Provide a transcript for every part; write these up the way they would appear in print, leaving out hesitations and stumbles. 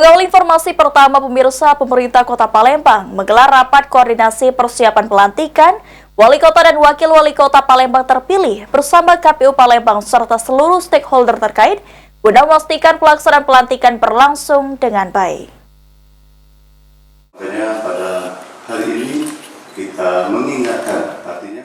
Mengawali informasi pertama pemirsa, pemerintah Kota Palembang menggelar rapat koordinasi persiapan pelantikan Wali Kota dan Wakil Wali Kota Palembang terpilih bersama KPU Palembang serta seluruh stakeholder terkait guna memastikan pelaksanaan pelantikan berlangsung dengan baik. Makanya pada hari ini kita mengingatkan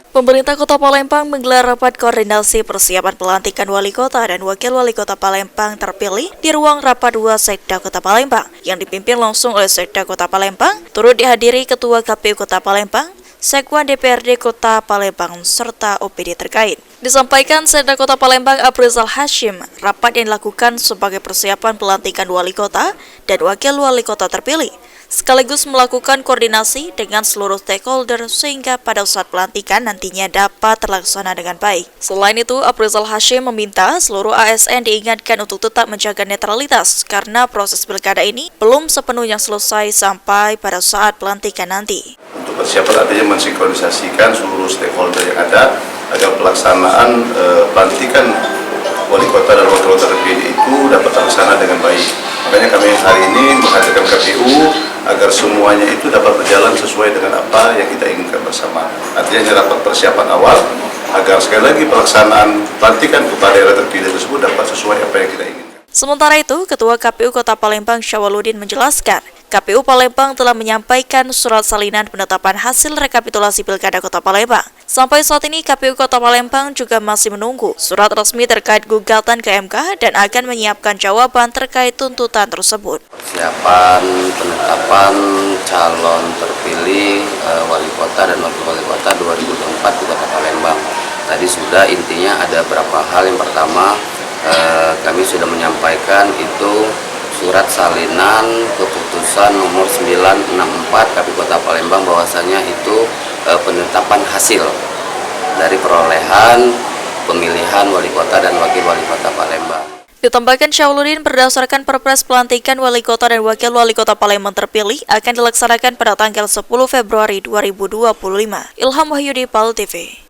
Pemerintah Kota Palembang menggelar rapat koordinasi persiapan pelantikan Wali Kota dan Wakil Wali Kota Palembang terpilih di ruang rapat 2 Sekda Kota Palembang yang dipimpin langsung oleh Sekda Kota Palembang, turut dihadiri Ketua KPU Kota Palembang, Sekwan DPRD Kota Palembang, serta OPD terkait. Disampaikan Sekda Kota Palembang Aprizal Hashim, rapat yang dilakukan sebagai persiapan pelantikan Wali Kota dan Wakil Wali Kota terpilih, sekaligus melakukan koordinasi dengan seluruh stakeholder sehingga pada saat pelantikan nantinya dapat terlaksana dengan baik. Selain itu, Aprizal Hashim meminta seluruh ASN diingatkan untuk tetap menjaga netralitas karena proses pilkada ini belum sepenuhnya selesai sampai pada saat pelantikan nanti. Untuk persiapan artinya mensinkronisasikan seluruh stakeholder yang ada agar pelaksanaan pelantikan Wali Kota dan Wakil Kota terpilih itu dapat terlaksana dengan baik. Makanya kami hari ini menghadirkan KPU agar semuanya itu dapat berjalan sesuai dengan apa yang kita inginkan bersama. Artinya ini rapat persiapan awal agar sekali lagi pelaksanaan pelantikan kepala daerah terpilih tersebut dapat sesuai apa yang kita inginkan. Sementara itu, Ketua KPU Kota Palembang Syawaludin menjelaskan, KPU Palembang telah menyampaikan surat salinan penetapan hasil rekapitulasi Pilkada Kota Palembang. Sampai saat ini, KPU Kota Palembang juga masih menunggu surat resmi terkait gugatan ke MK dan akan menyiapkan jawaban terkait tuntutan tersebut. Persiapan penetapan calon terpilih Wali Kota dan Wakil Wali Kota 2024 di Kota Palembang. Tadi sudah intinya ada beberapa hal. Yang pertama, kami sudah menyampaikan itu surat salinan keputusan nomor 964 KPU Kota Palembang bahwasanya itu penetapan hasil dari perolehan pemilihan Wali Kota dan Wakil Wali Kota Palembang. Ditambahkan Syawaludin, berdasarkan Perpres pelantikan Wali Kota dan Wakil Wali Kota Palembang terpilih akan dilaksanakan pada tanggal 10 Februari 2025. Ilham Wahyudi, PAL TV.